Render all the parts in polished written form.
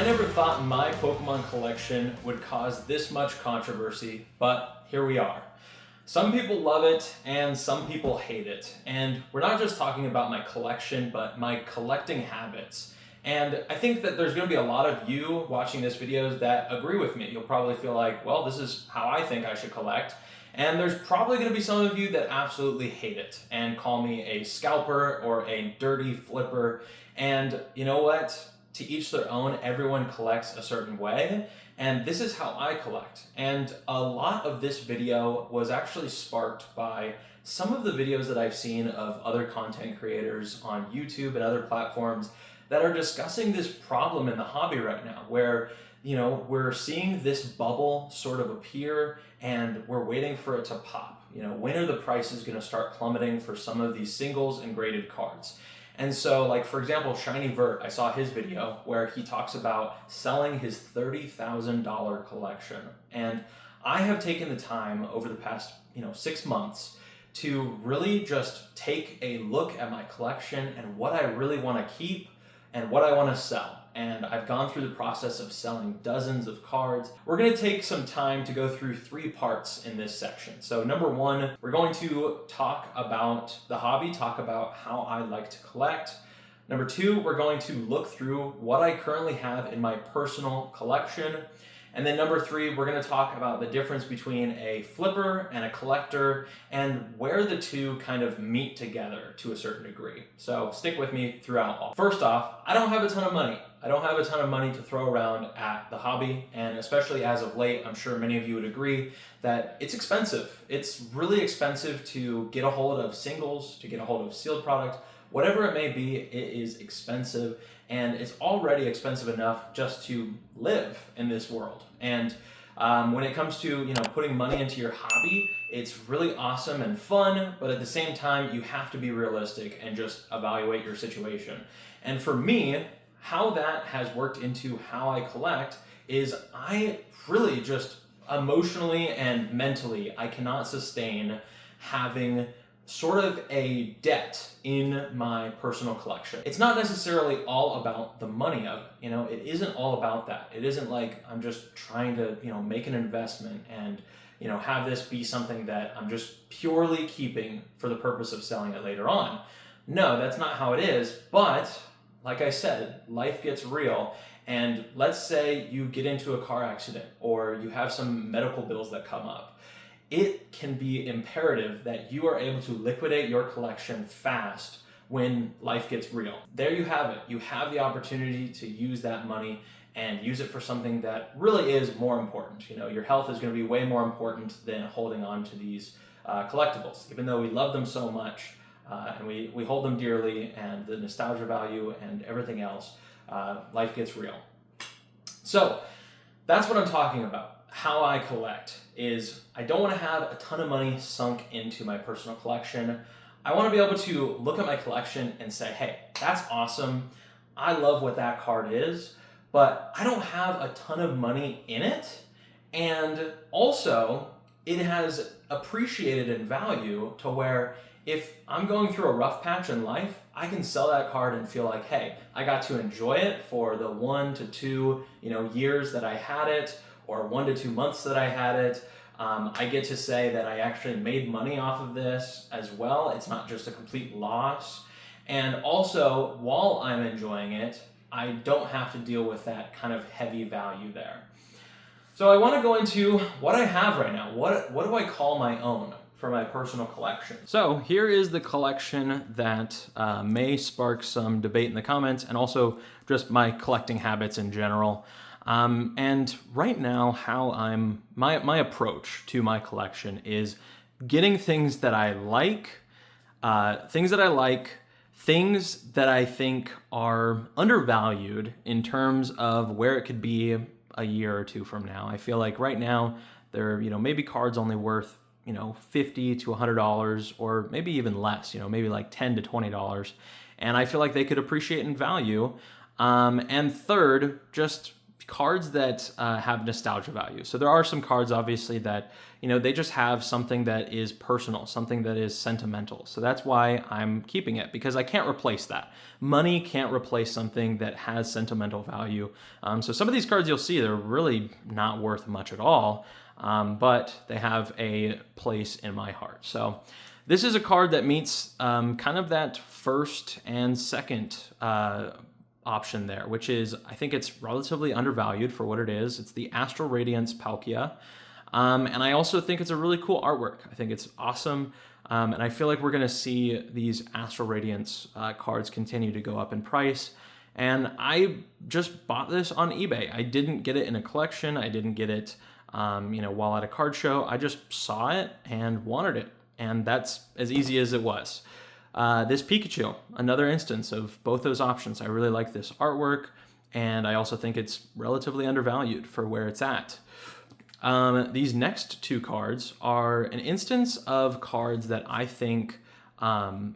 I never thought my Pokemon collection would cause this much controversy, but here we are. Some people love it and some people hate it. And we're not just talking about my collection, but my collecting habits. And I think that there's going to be a lot of you watching this video that agree with me. You'll probably feel like, well, this is how I think I should collect. And there's probably going to be some of you that absolutely hate it and call me a scalper or a dirty flipper. And you know what? To each their own, everyone collects a certain way. And this is how I collect. And a lot of this video was actually sparked by some of the videos that I've seen of other content creators on YouTube and other platforms that are discussing this problem in the hobby right now, where we're seeing this bubble sort of appear and we're waiting for it to pop. When are the prices going to start plummeting for some of these singles and graded cards? And so, like, for example, Shiny Vert, I saw his video where he talks about selling his $30,000 collection. And I have taken the time over the past, 6 months to really just take a look at my collection and what I really want to keep and what I want to sell. And I've gone through the process of selling dozens of cards. We're going to take some time to go through 3 parts in this section. So number 1, we're going to talk about the hobby, talk about how I like to collect. Number 2, we're going to look through what I currently have in my personal collection. And then number 3, we're going to talk about the difference between a flipper and a collector and where the two kind of meet together to a certain degree. So stick with me throughout all. First off, I don't have a ton of money. I don't have a ton of money to throw around at the hobby, and especially as of late, I'm sure many of you would agree that it's expensive. It's really expensive to get a hold of singles, to get a hold of sealed product, whatever it may be, it is expensive, and it's already expensive enough just to live in this world. And when it comes to putting money into your hobby, it's really awesome and fun, but at the same time, you have to be realistic and just evaluate your situation. And for me, how that has worked into how I collect is I really just emotionally and mentally, I cannot sustain having sort of a debt in my personal collection. It's not necessarily all about the money of it. It isn't all about that. It isn't like I'm just trying to, make an investment and, have this be something that I'm just purely keeping for the purpose of selling it later on. No, that's not how it is. But like I said, life gets real. And let's say you get into a car accident or you have some medical bills that come up. It can be imperative that you are able to liquidate your collection fast when life gets real. There you have it. You have the opportunity to use that money and use it for something that really is more important. Your health is going to be way more important than holding on to these collectibles. Even though we love them so much and we hold them dearly, and the nostalgia value and everything else, life gets real. So that's what I'm talking about. How I collect is I don't want to have a ton of money sunk into my personal collection. I want to be able to look at my collection and say, hey, that's awesome. I love what that card is, but I don't have a ton of money in it. And also, it has appreciated in value to where if I'm going through a rough patch in life, I can sell that card and feel like, hey, I got to enjoy it for the 1 to 2 years that I had it, or 1 to 2 months that I had it. I get to say that I actually made money off of this as well. It's not just a complete loss. And also, while I'm enjoying it, I don't have to deal with that kind of heavy value there. So I want to go into what I have right now. What do I call my own for my personal collection? So here is the collection that may spark some debate in the comments, and also just my collecting habits in general. And right now, how my approach to my collection is getting things that I like, things that I think are undervalued in terms of where it could be a year or 2 from now. I feel like right now they're, maybe cards only worth, $50 to $100, or maybe even less, maybe like $10 to $20. And I feel like they could appreciate in value. And third, just cards that have nostalgia value. So there are some cards, obviously, that, they just have something that is personal, something that is sentimental. So that's why I'm keeping it, because I can't replace that. Money can't replace something that has sentimental value. So some of these cards you'll see, they're really not worth much at all, but they have a place in my heart. So this is a card that meets kind of that first and second option there, which is, I think it's relatively undervalued for what it is. It's the Astral Radiance Palkia. And I also think it's a really cool artwork. I think it's awesome. And I feel like we're going to see these Astral Radiance cards continue to go up in price. And I just bought this on eBay. I didn't get it in a collection. I didn't get it, while at a card show. I just saw it and wanted it. And that's as easy as it was. This Pikachu, another instance of both those options. I really like this artwork, and I also think it's relatively undervalued for where it's at. These next two cards are an instance of cards that I think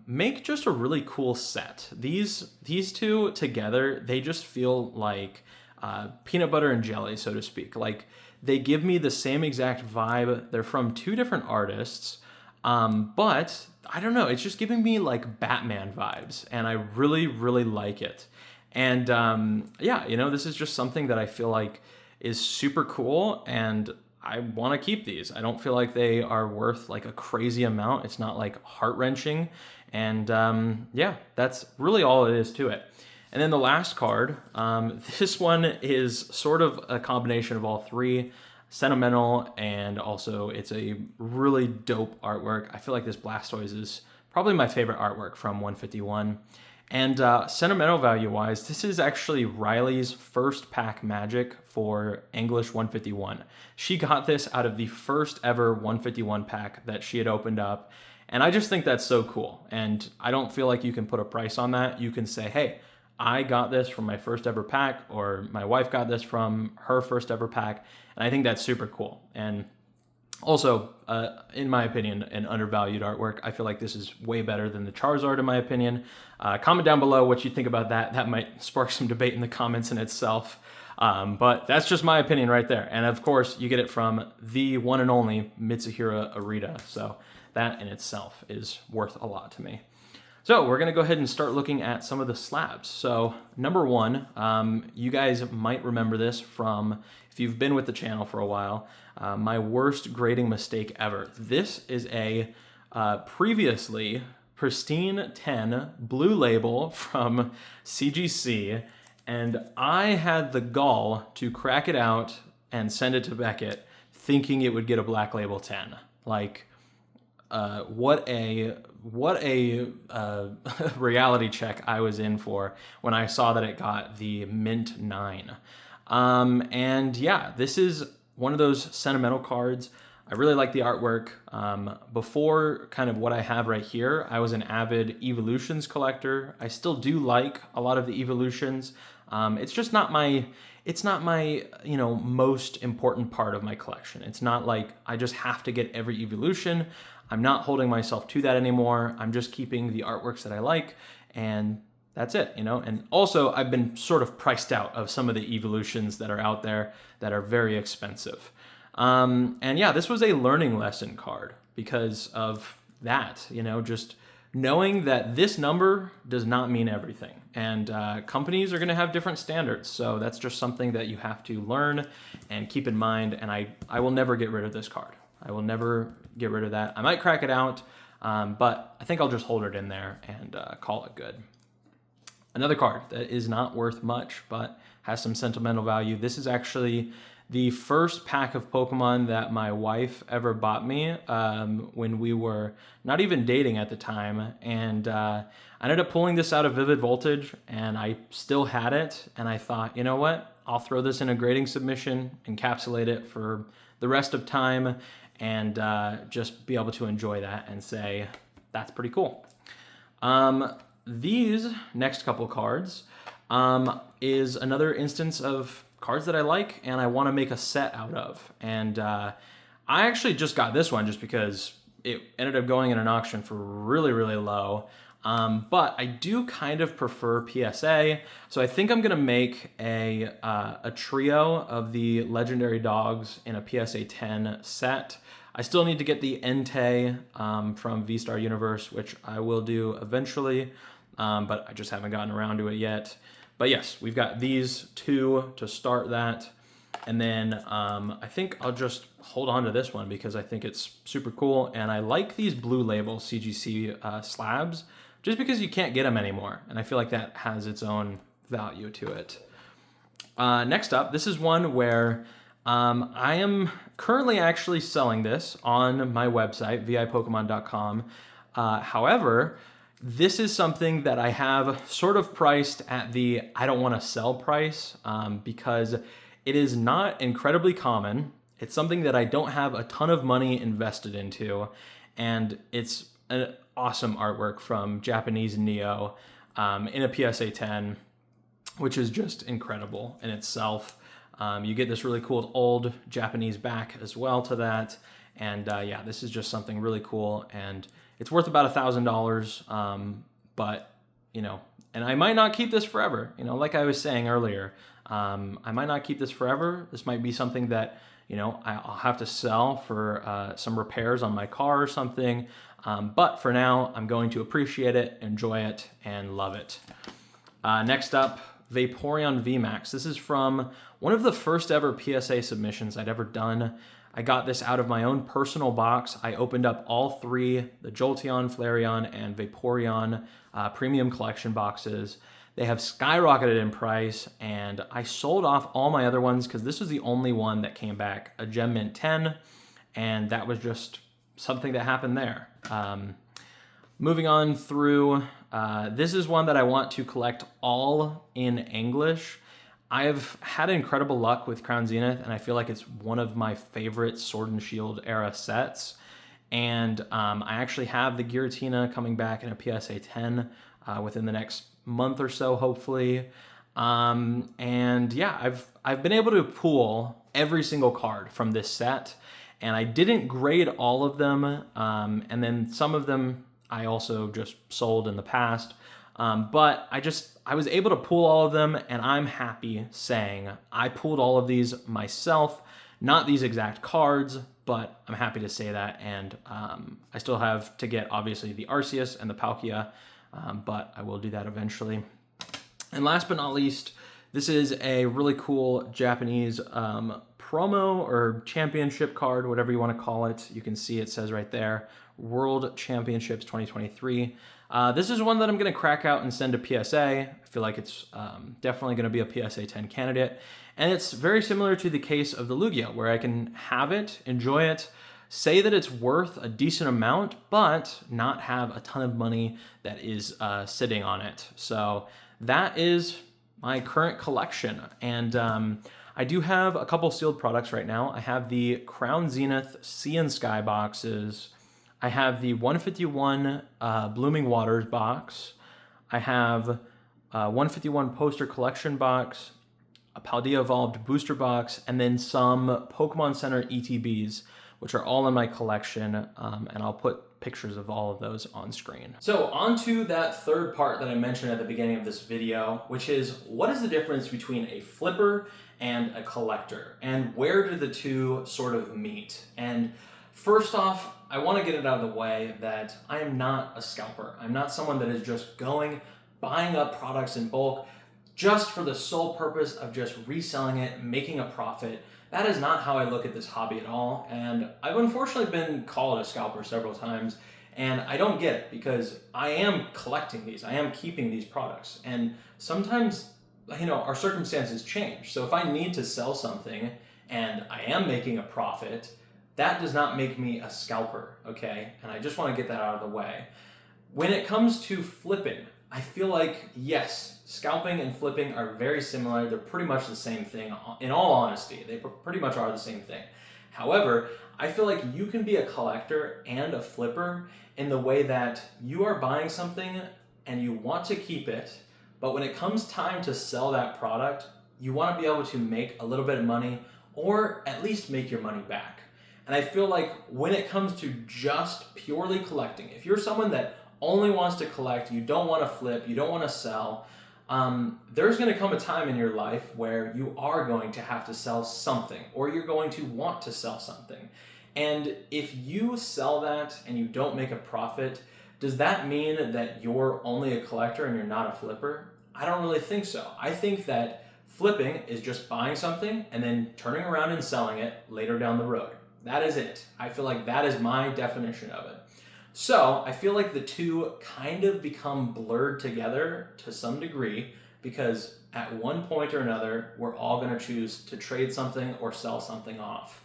make just a really cool set. These two together, they just feel like peanut butter and jelly, so to speak. Like, they give me the same exact vibe. They're from two different artists, but I don't know, it's just giving me like Batman vibes, and I really, really like it. And this is just something that I feel like is super cool, and I want to keep these. I don't feel like they are worth like a crazy amount. It's not like heart-wrenching, and that's really all it is to it. And then the last card, this one is sort of a combination of all three. Sentimental, and also it's a really dope artwork. I feel like this Blastoise is probably my favorite artwork from 151. And sentimental value wise, this is actually Riley's first pack magic for English 151. She got this out of the first ever 151 pack that she had opened up, and I just think that's so cool. And I don't feel like you can put a price on that. You can say, hey, I got this from my first ever pack, or my wife got this from her first ever pack. And I think that's super cool. And also, in my opinion, an undervalued artwork. I feel like this is way better than the Charizard, in my opinion. Comment down below what you think about that. That might spark some debate in the comments in itself. But that's just my opinion right there. And of course, you get it from the one and only Mitsuhiro Arita. So that in itself is worth a lot to me. So we're going to go ahead and start looking at some of the slabs. So number one, you guys might remember this from, if you've been with the channel for a while, my worst grading mistake ever. This is a previously pristine 10 blue label from CGC, and I had the gall to crack it out and send it to Beckett thinking it would get a black label 10. Like, what a reality check I was in for when I saw that it got the mint 9. And yeah, this is one of those sentimental cards. I really like the artwork. Before kind of what I have right here, I was an avid evolutions collector. I still do like a lot of the evolutions. It's just not my, most important part of my collection. It's not like I just have to get every evolution. I'm not holding myself to that anymore. I'm just keeping the artworks that I like, and that's it, And also, I've been sort of priced out of some of the evolutions that are out there that are very expensive. And yeah, this was a learning lesson card because of that, just knowing that this number does not mean everything. And companies are going to have different standards. So that's just something that you have to learn and keep in mind. And I will never get rid of this card. I will never get rid of that. I might crack it out, but I think I'll just hold it in there and call it good. Another card that is not worth much, but has some sentimental value. This is actually the first pack of Pokemon that my wife ever bought me when we were not even dating at the time. And I ended up pulling this out of Vivid Voltage, and I still had it. And I thought, you know what? I'll throw this in a grading submission, encapsulate it for the rest of time, and just be able to enjoy that and say, that's pretty cool. These next couple cards is another instance of cards that I like and I want to make a set out of. And I actually just got this one just because it ended up going in an auction for really, really low. But I do kind of prefer PSA, so I think I'm gonna make a trio of the legendary dogs in a PSA 10 set. I still need to get the Entei from V-Star Universe, which I will do eventually, but I just haven't gotten around to it yet. But yes, we've got these two to start that. And then I think I'll just hold on to this one because I think it's super cool. And I like these Blue Label CGC slabs just because you can't get them anymore. And I feel like that has its own value to it. Next up, this is one where I am currently actually selling this on my website, vipokemon.com. However, this is something that I have sort of priced at the I don't want to sell price because it is not incredibly common. It's something that I don't have a ton of money invested into, and it's an awesome artwork from Japanese Neo in a PSA 10, which is just incredible in itself. You get this really cool old Japanese back as well to that, and yeah, this is just something really cool, and it's worth about $1,000, but, you know, and I might not keep this forever. You know, like I was saying earlier, I might not keep this forever. This might be something that, you know, I'll have to sell for some repairs on my car or something. But for now, I'm going to appreciate it, enjoy it, and love it. Next up, Vaporeon VMAX. This is from one of the first ever PSA submissions I'd ever done. I got this out of my own personal box. I opened up all three, the Jolteon, Flareon, and Vaporeon premium collection boxes. They have skyrocketed in price, and I sold off all my other ones because this was the only one that came back, a Gem Mint 10, and that was just something that happened there. Moving on through, this is one that I want to collect all in English. I've had incredible luck with Crown Zenith, and I feel like it's one of my favorite Sword and Shield era sets. And I actually have the Giratina coming back in a PSA 10 within the next month or so, hopefully. And yeah, I've been able to pull every single card from this set, and I didn't grade all of them. And then some of them I also just sold in the past. But I was able to pull all of them, and I'm happy saying I pulled all of these myself, not these exact cards, but I'm happy to say that. And I still have to get, obviously, the Arceus and the Palkia, but I will do that eventually. And last but not least, this is a really cool Japanese promo or championship card, whatever you want to call it. You can see it says right there, World Championships 2023. This is one that I'm going to crack out and send to PSA. I feel like it's definitely going to be a PSA 10 candidate. And it's very similar to the case of the Lugia, where I can have it, enjoy it, say that it's worth a decent amount, but not have a ton of money that is sitting on it. So that is my current collection. And I do have a couple sealed products right now. I have the Crown Zenith Sea and Sky boxes. I have the 151 Blooming Waters box. I have 151 poster collection box, a Paldea Evolved booster box, and then some Pokemon Center ETBs, which are all in my collection, and I'll put pictures of all of those on screen. So on to that third part that I mentioned at the beginning of this video, which is what is the difference between a flipper and a collector, and where do the two sort of meet? And first off, I want to get it out of the way that I am not a scalper. I'm not someone that is just buying up products in bulk just for the sole purpose of just reselling it, making a profit. That is not how I look at this hobby at all. And I've unfortunately been called a scalper several times, and I don't get it because I am collecting these. I am keeping these products. And sometimes, you know, our circumstances change. So if I need to sell something and I am making a profit, that does not make me a scalper, okay? And I just want to get that out of the way. When it comes to flipping, I feel like, yes, scalping and flipping are very similar. They're pretty much the same thing. In all honesty, they pretty much are the same thing. However, I feel like you can be a collector and a flipper in the way that you are buying something and you want to keep it, but when it comes time to sell that product, you want to be able to make a little bit of money or at least make your money back. And I feel like when it comes to just purely collecting, if you're someone that only wants to collect, you don't want to flip, you don't want to sell, there's going to come a time in your life where you are going to have to sell something, or you're going to want to sell something. And if you sell that and you don't make a profit, does that mean that you're only a collector and you're not a flipper? I don't really think so. I think that flipping is just buying something and then turning around and selling it later down the road. That is it. I feel like that is my definition of it. So I feel like the two kind of become blurred together to some degree, because at one point or another, we're all going to choose to trade something or sell something off.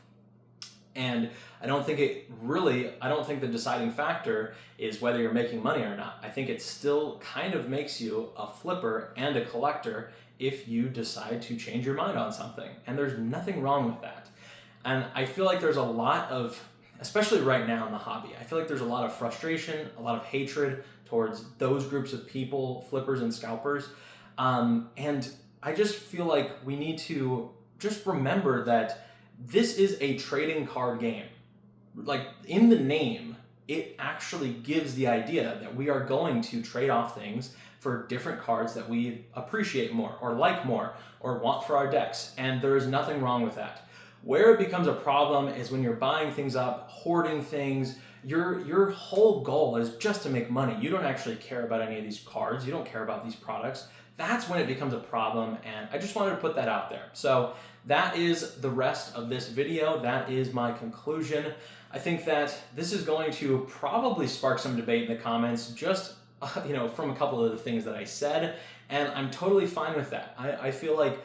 And I don't think the deciding factor is whether you're making money or not. I think it still kind of makes you a flipper and a collector if you decide to change your mind on something. And there's nothing wrong with that. And I feel like there's a lot of, especially right now in the hobby, I feel like there's a lot of frustration, a lot of hatred towards those groups of people, flippers and scalpers. And I just feel like we need to just remember that this is a trading card game. Like, in the name, it actually gives the idea that we are going to trade off things for different cards that we appreciate more, or like more, or want for our decks. And there is nothing wrong with that. Where it becomes a problem is when you're buying things up, hoarding things. Your whole goal is just to make money. You don't actually care about any of these cards. You don't care about these products. That's when it becomes a problem, and I just wanted to put that out there. So that is the rest of this video. That is my conclusion. I think that this is going to probably spark some debate in the comments, just from a couple of the things that I said, and I'm totally fine with that. I feel like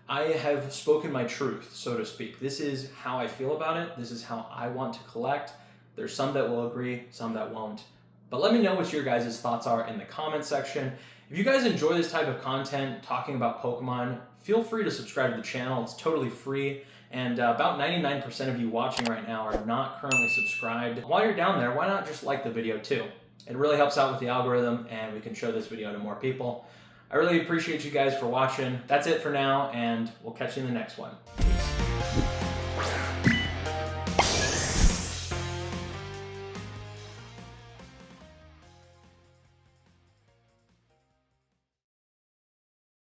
I have spoken my truth, so to speak. This is how I feel about it. This is how I want to collect. There's some that will agree, some that won't. But let me know what your guys' thoughts are in the comment section. If you guys enjoy this type of content, talking about Pokemon, feel free to subscribe to the channel. It's totally free. And about 99% of you watching right now are not currently subscribed. While you're down there, why not just like the video too? It really helps out with the algorithm, and we can show this video to more people. I really appreciate you guys for watching. That's it for now, and we'll catch you in the next one. Peace.